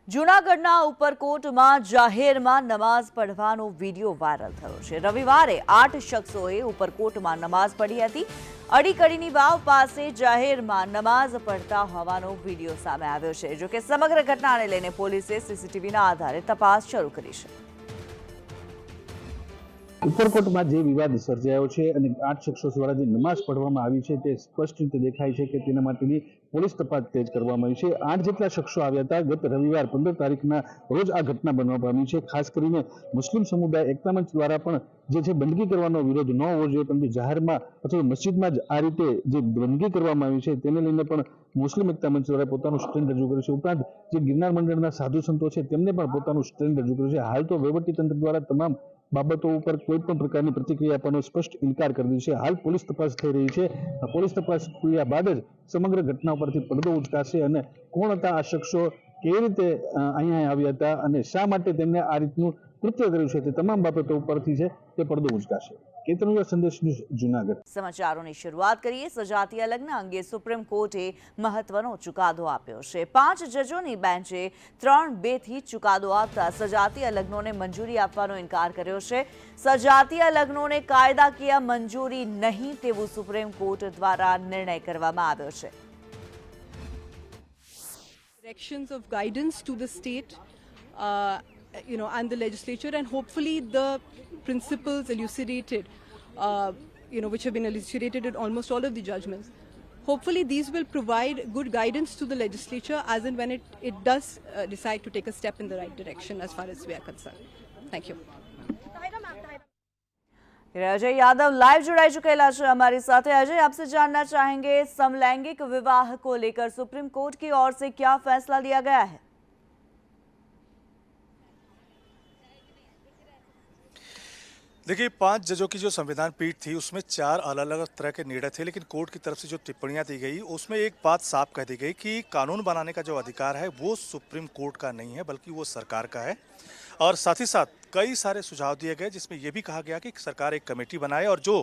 જૂનાગઢના ઉપરકોટમાં જાહેરમાં નમાઝ પઢવાનો વિડીયો વાયરલ થયો છે। રવિવારે 8 શખ્સોએ ઉપરકોટમાં નમાઝ પઢી હતી। અડીકડીની વાવ પાસે જાહેરમાં નમાઝ પઢતા હોવાનો વિડીયો સામે આવ્યો છે। જો કે સમગ્ર ઘટનાને લઈને પોલીસે સીસીટીવીના આધારે તપાસ શરૂ કરી છે। ઉપરકોટમાં જે વિવાદ સર્જાયો છે અને 8 શખ્સો દ્વારા જે નમાઝ પઢવામાં આવી છે તે સ્પષ્ટ રીતે દેખાય છે કે તેના માટેની પોલીસ તપાસ તેજ કરવામાં આવી છે। 8 જેટલા શખ્સો આવ્યા હતા। ગત રવિવાર 15 તારીખના રોજ આ ઘટના બનવા પામી છે। ખાસ કરીને મુસ્લિમ સમુદાય એકતા મંચ દ્વારા પણ જે છે બંદગી કરવાનો વિરોધ ન હોવો જોઈએ, પરંતુ જાહેરમાં અથવા મસ્જિદમાં જ આ રીતે જે બંદગી કરવામાં આવી છે તેને લઈને પણ મુસ્લિમ એકતા મંચ દ્વારા પોતાનું સ્ટેન્ડ રજૂ કર્યું છે। ઉપરાંત જે ગિરનાર મંડળના સાધુ સંતો છે તેમને પણ પોતાનું સ્ટેન્ડ રજૂ કર્યું છે। હાલ તો વહીવટીતંત્ર દ્વારા તમામ બાબતો ઉપર કોઈ પણ પ્રકારની પ્રતિક્રિયા આપવાનો સ્પષ્ટ ઇનકાર કરી દીધો છે। હાલ પોલીસ તપાસ થઈ રહી છે। પોલીસ તપાસ થયા બાદ જ સમગ્ર ઘટના ઉપરથી પડદો ઉચકાશે અને કોણ હતા આ શખ્સો, કેવી રીતે અહીંયા આવ્યા હતા અને શા માટે તેમને આ રીતનું કૃત્ય કર્યું છે, તે તમામ બાબતો ઉપરથી છે તે પડદો ઉચકાશે। કેતનયુગ સંદેશ ન્યૂઝ, જૂનાગઢ। સમાચારોની શરૂઆત કરીએ। સજાતીય લગ્ન અંગે સુપ્રીમ કોર્ટે મહત્વનો ચુકાદો આપ્યો છે। 5 જજોની બેન્ચે 3-2થી ચુકાદો આપતા સજાતીય લગ્નોને મંજૂરી આપવાનો ઇનકાર કર્યો છે। સજાતીય લગ્નોને કાયદાકીય મંજૂરી નહીં તેવું સુપ્રીમ કોર્ટ દ્વારા નિર્ણય કરવામાં આવ્યો છે। Directions of guidance to the state, and the legislature, and hopefully the principles elucidated, which have been elucidated in almost all of the judgments. Hopefully these will provide good guidance to the legislature as and when it does decide to take a step in the right direction as far as we are concerned. Thank you. Ajay Yadav live जुड़ाई चुकेला है हमारे साथ। अजय, आपसे जानना चाहेंगे समलैंगिक विवाह को लेकर सुप्रीम कोर्ट की ओर से क्या फैसला लिया गया है? देखिए, 5 जजों की जो संविधान पीठ थी उसमें 4 अलग अलग तरह के निर्णय थे, लेकिन कोर्ट की तरफ से जो टिप्पणियां दी गई उसमें एक बात साफ कह दी गई कि कानून बनाने का जो अधिकार है वो सुप्रीम कोर्ट का नहीं है बल्कि वो सरकार का है। और साथ ही साथ कई सारे सुझाव दिए गए जिसमें यह भी कहा गया कि सरकार एक कमेटी बनाए और जो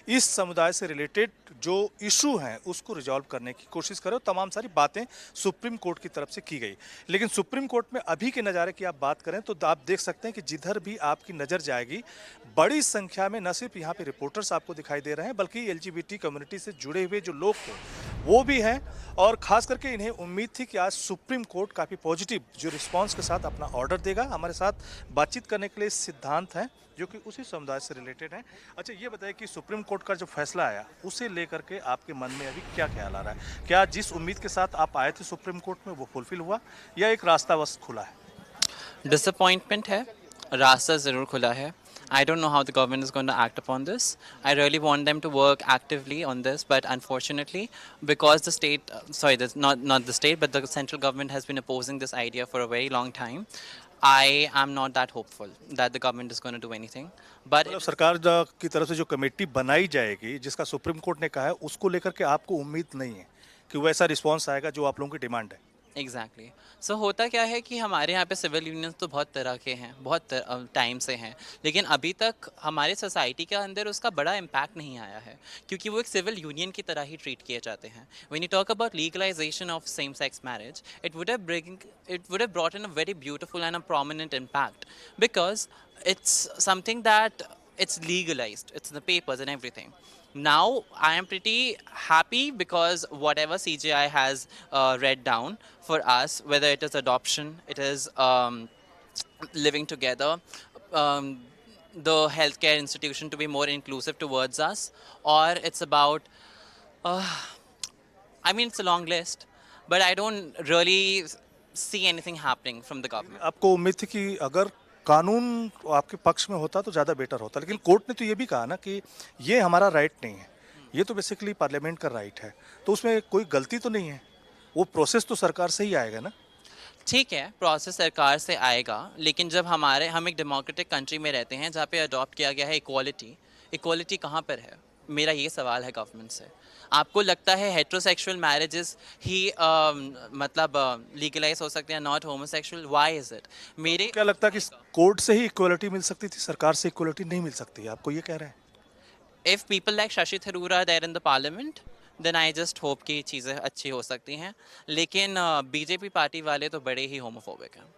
इस समुदाय से रिलेटेड जो इशू हैं उसको रिजॉल्व करने की कोशिश करे। तमाम सारी बातें सुप्रीम कोर्ट की तरफ से की गई, लेकिन सुप्रीम कोर्ट में अभी के नज़ारे की आप बात करें तो आप देख सकते हैं कि जिधर भी आपकी नज़र जाएगी बड़ी संख्या में न सिर्फ यहाँ पे रिपोर्टर्स आपको दिखाई दे रहे हैं बल्कि LGBT कम्युनिटी से जुड़े हुए जो लोग थे वो भी हैं। और खास करके इन्हें उम्मीद थी कि आज सुप्रीम कोर्ट काफ़ी पॉजिटिव जो रिस्पांस के साथ अपना ऑर्डर देगा। हमारे साथ बातचीत करने के लिए सिद्धांत हैं जो कि उसी समुदाय से रिलेटेड हैं। अच्छा, ये बताइए कि सुप्रीम कोर्ट का जो फैसला आया उसे लेकर के आपके मन में अभी क्या ख्याल आ रहा है? क्या जिस उम्मीद के साथ आप आए थे सुप्रीम कोर्ट में वो फुलफिल हुआ या एक रास्ता बस खुला है? डिसअपॉइंटमेंट है, रास्ता ज़रूर खुला है। I don't know how the government is going to act upon this. I really want them to work actively on this, but unfortunately, because the state, not the state, but the central government has been opposing this idea for a very long time, I am not that hopeful that the government is going to do anything. But सरकार की तरफ से जो committee बनाई जाएगी जिसका supreme court ने कहा है उसको लेकर के आपको उम्मीद नहीं है कि वैसा रिस्पॉन्स आएगा जो आप लोगों की डिमांड है? एग्जैक्टली सो होता क्या है कि हमारे यहाँ पे सिविल यूनियंस तो बहुत तरह के हैं, बहुत टाइम से हैं, लेकिन अभी तक हमारे सोसाइटी के अंदर उसका बड़ा इम्पैक्ट नहीं आया है क्योंकि वो एक सिविल यूनियन की तरह ही ट्रीट किए जाते हैं। When you talk about legalisation of same sex marriage, it would have brought in a very beautiful and a prominent impact because it's something that it's legalized, it's in the papers and everything. Now I am pretty happy because whatever CJI has read down for us, whether it is adoption, it is living together, the healthcare institution to be more inclusive towards us, or it's about it's a long list, but I don't really see anything happening from the government. आपको उम्मीद थी कि अगर कानून आपके पक्ष में होता तो ज़्यादा बेटर होता, लेकिन कोर्ट ने तो ये भी कहा ना कि ये हमारा राइट नहीं है, ये तो बेसिकली पार्लियामेंट का राइट है, तो उसमें कोई गलती तो नहीं है, वो प्रोसेस तो सरकार से ही आएगा ना? ठीक है, प्रोसेस सरकार से आएगा, लेकिन जब हम एक डेमोक्रेटिक कंट्री में रहते हैं जहाँ पे अडॉप्ट किया गया है इक्वालिटी कहाँ पर है? मेरा ये सवाल है गवर्नमेंट से। आपको लगता है हेट्रोसेक्सुअल मैरिजेस ही लीगलाइज हो सकते हैं, not homosexual? Why is it? मेरे क्या लगता है कि कोर्ट से ही इक्वालिटी मिल सकती थी, सरकार से इक्वालिटी नहीं मिल सकती? आपको ये कह रहे हैं? If people like Shashi Tharoor are there in the parliament, then I just hope कि चीज़ें अच्छी हो सकती हैं। लेकिन बीजेपी पार्टी वाले तो बड़े ही होमोफोबिक हैं।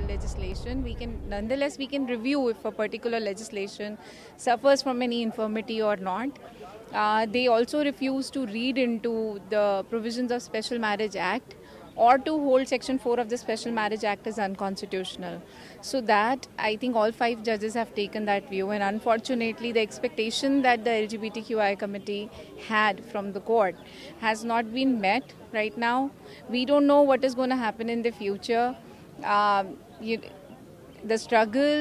Legislation, nonetheless we can review if a particular legislation suffers from any infirmity or not. They also refuse to read into the provisions of Special Marriage Act or to hold Section 4 of the Special Marriage Act as unconstitutional. So that I think all 5 judges have taken that view, and unfortunately the expectation that the LGBTQI committee had from the court has not been met right now. We don't know what is going to happen in the future. The struggle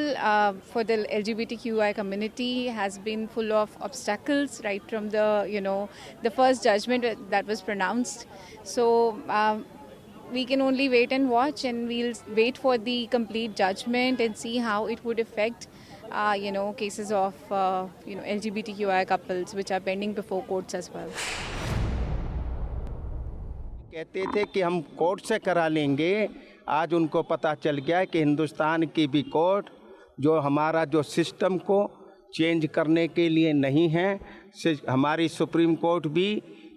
for the LGBTQI community has been full of obstacles right from the first judgment that was pronounced. So we can only wait and watch, and we'll wait for the complete judgment and see how it would affect cases of LGBTQI couples which are pending before courts as well. कहते थे कि हम court से करा लेंगे, आज उनको पता चल गया कि हिंदुस्तान की भी कोर्ट जो हमारा जो सिस्टम को चेंज करने के लिए नहीं है, हमारी सुप्रीम कोर्ट भी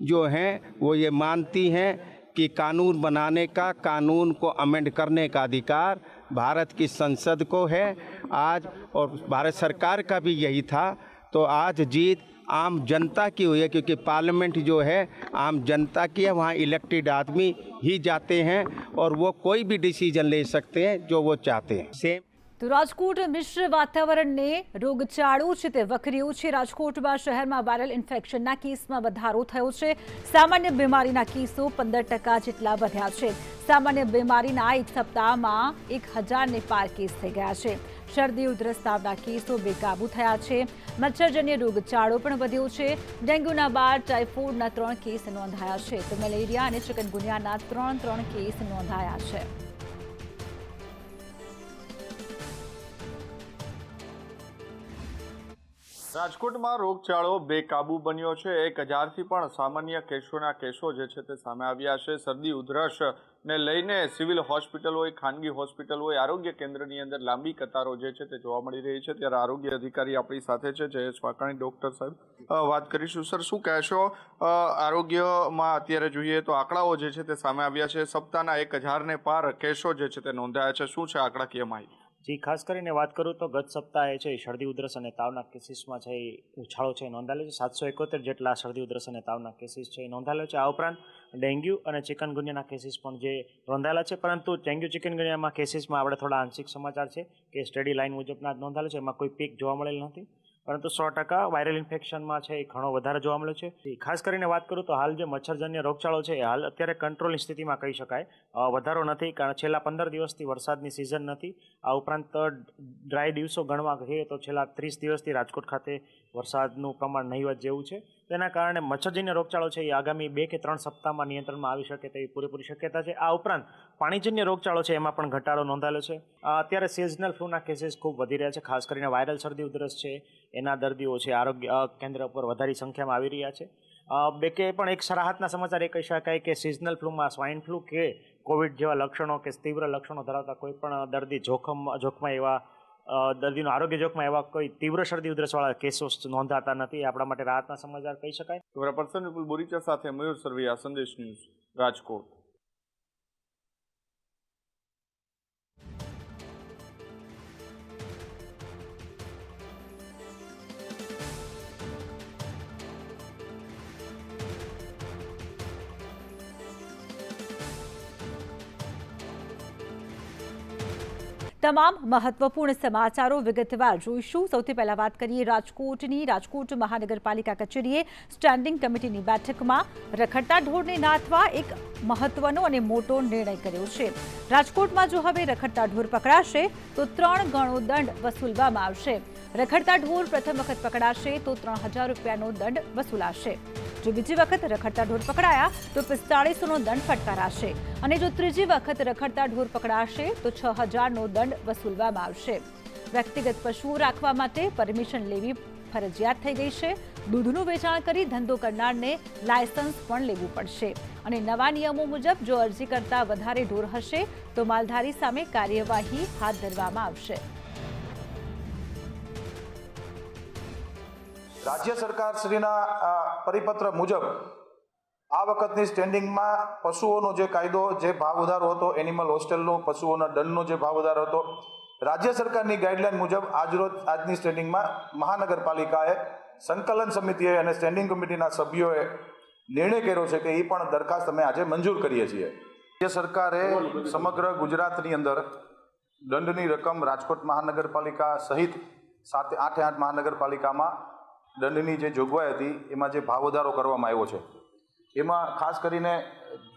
जो है वो ये मानती हैं कि कानून बनाने का, कानून को अमेंड करने का अधिकार भारत की संसद को है आज, और भारत सरकार का भी यही था। तो आज जीत आम जनता की हुई है, क्योंकि पार्लियामेंट जो है आम जनता की है, वहाँ इलेक्टेड आदमी ही जाते हैं और वो कोई भी डिसीजन ले सकते हैं जो वो चाहते हैं। सेम તો રાજકોટ મિશ્ર વાતાવરણને રોગચાળો છે તે વખર્યું છે। રાજકોટમાં શહેરમાં વાયરલ ઇન્ફેક્શનના કેસમાં વધારો થયો છે। સામાન્ય બીમારીના કેસો 15% જેટલા વધ્યા છે। સામાન્ય બીમારીના એક સપ્તાહમાં 1000 ને પાર કેસ થઈ ગયા છે। શરદી ઉધરસ તાવના કેસો બેકાબૂ થયા છે। મચ્છરજન્ય રોગચાળો પણ વધ્યો છે। ડેન્ગ્યુના બાદ ટાઇફોઇડના 3 કેસ નોંધાયા છે, તો મેલેરિયા અને ચિકનગુનિયાના 3 કેસ નોંધાયા છે। રાજકોટમાં રોગચાળો બેકાબૂ બન્યો છે। 1000થી પણ સામાન્ય કેસો જે છે તે સામે આવ્યા છે। શરદી ઉધરસ ને લઈને સિવિલ હોસ્પિટલ હોય, ખાનગી હોસ્પિટલ હોય, આરોગ્ય કેન્દ્રની અંદર લાંબી કતારો જે છે તે જોવા મળી રહી છે। ત્યારે આરોગ્ય અધિકારી આપણી સાથે છે, જયેશ વાકાણી ડૉક્ટર સાહેબ, વાત કરીશું। સર, શું કહેશો, આરોગ્યમાં અત્યારે જોઈએ તો આંકડાઓ જે છે તે સામે આવ્યા છે। સપ્તાહના 1000 ને પાર કેસો જે છે તે નોંધાયા છે, શું છે આંકડાકીય માહિતી? જી, ખાસ કરીને વાત કરું તો ગત સપ્તાહે છે શરદી ઉધરસ અને તાવના કેસીસમાં છે ઉછાળો છે નોંધાયેલો છે। 771 જેટલા શરદી ઉધરસ અને તાવના કેસીસ છે નોંધાયેલો છે। આ ઉપરાંત ડેન્ગ્યુ અને ચિકનગુનિયાના કેસીસ પણ જે નોંધાયેલા છે, પરંતુ ડેન્ગ્યુ ચિકનગુનિયામાં કેસીસમાં આપણે થોડા આંશિક સમાચાર છે કે સ્ટડી લાઇન મુજબના નોંધાયેલો છે, એમાં કોઈ પીક જોવા મળેલ નથી, પરંતુ 100% વાયરલ ઇન્ફેક્શનમાં છે એ ઘણો વધારે જોવા મળ્યો છે। ખાસ કરીને વાત કરું તો હાલ જે મચ્છરજન્ય રોગચાળો છે એ હાલ અત્યારે કંટ્રોલની સ્થિતિમાં કહી શકાય, વધારો નથી, કારણ છેલ્લા 15 દિવસથી વરસાદની સિઝન નથી। આ ઉપરાંત ડ્રાય દિવસો ગણવા કહીએ તો છેલ્લા 30 દિવસથી રાજકોટ ખાતે વરસાદનું પ્રમાણ નહીવત જેવું છે। તેના કારણે મચ્છરજન્ય રોગચાળો છે એ આગામી 2 કે 3 સપ્તાહમાં નિયંત્રણમાં આવી શકે તેવી પૂરેપૂરી શક્યતા છે। આ ઉપરાંત પાણીજન્ય રોગચાળો છે એમાં પણ ઘટાડો નોંધાયેલો છે। અત્યારે સિઝનલ ફ્લૂના કેસીસ ખૂબ વધી રહ્યા છે, ખાસ કરીને વાયરલ શરદી ઉધરસ છે એના દર્દીઓ છે આરોગ્ય કેન્દ્ર પર વધારે સંખ્યામાં આવી રહ્યા છે। બેકે પણ એક રાહતના સમાચાર એ કહી શકાય કે સિઝનલ ફ્લૂમાં સ્વાઇન ફ્લૂ કે કોવિડ જેવા લક્ષણો કે તીવ્ર લક્ષણો ધરાવતા કોઈ પણ દર્દી જોખમમાં એવા દર્દીનું આરોગ્ય જોખમમાં એવા કોઈ તીવ્ર શરદી ઉધરસવાળા કેસો નોંધાતા નથી। એ આપણા માટે રાહતના સમાચાર કહી શકાય। કેમેરા પર્સન વિપુલ બોરીચા સાથે મયુર સરવૈયા, સંદેશ ન્યૂઝ, રાજકોટ। તમામ મહત્વપૂર્ણ સમાચારો વિગતવાર જોઈશું। સૌથી પહેલા વાત કરીએ રાજકોટની। રાજકોટ મહાનગરપાલિકા કચેરીએ સ્ટેન્ડિંગ કમિટીની બેઠકમાં રખડતા ઢોરને નાથવા એક મહત્વનો અને મોટો નિર્ણય કર્યો છે। રાજકોટમાં જો હવે રખડતા ઢોર પકડાશે તો 3 ગણો દંડ વસૂલવામાં આવશે। રખડતા ઢોર પ્રથમ વખત પકડાશે તો 3000 રૂપિયાનો દંડ વસૂલાશે। જો બીજી વખત રખડતા ઢોર પકડાયા તો 4500નો દંડ ફટકારાશે, અને જો ત્રીજી વખત રખડતા ઢોર પકડાશે તો 6000નો દંડ વસૂલવામાં આવશે। વ્યક્તિગત પશુઓ રાખવા માટે પરમિશન લેવી ફરજિયાત થઈ ગઈ છે। દૂધનું વેચાણ કરી ધંધો કરનારને લાયસન્સ પણ લેવું પડશે, અને નવા નિયમો મુજબ જો અરજી કરતા વધારે ઢોર હશે તો માલધારી સામે કાર્યવાહી હાથ ધરવામાં આવશે। રાજ્ય સરકારશ્રીના પરિપત્ર મુજબ આ વખતની સ્ટેન્ડિંગમાં પશુઓનો જે કાયદો, જે ભાવ વધારો હતો, એનિમલ હોસ્ટેલનો પશુઓના દંડનો જે ભાવ વધારો હતો, રાજ્ય સરકારની ગાઈડલાઈન મુજબ આજની સ્ટેન્ડિંગમાં મહાનગરપાલિકાએ સંકલન સમિતિએ અને સ્ટેન્ડિંગ કમિટીના સભ્યોએ નિર્ણય કર્યો છે કે એ પણ દરખાસ્ત અમે આજે મંજૂર કરીએ છીએ. રાજ્ય સરકારે સમગ્ર ગુજરાતની અંદર દંડની રકમ રાજકોટ મહાનગરપાલિકા સહિત 8 મહાનગરપાલિકામાં દંડની જે જોગવાઈ હતી એમાં જે ભાવ વધારો કરવામાં આવ્યો છે, એમાં ખાસ કરીને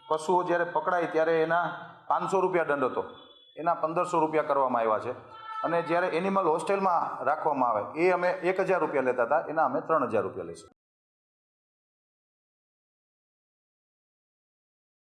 પશુઓ જ્યારે પકડાય ત્યારે એના 500 રૂપિયા દંડ હતો, એના 1500 રૂપિયા કરવામાં આવ્યા છે. અને જ્યારે એનિમલ હોસ્ટેલમાં રાખવામાં આવે એ અમે 1000 રૂપિયા લેતા હતા, એના અમે 3000 રૂપિયા લઈશું.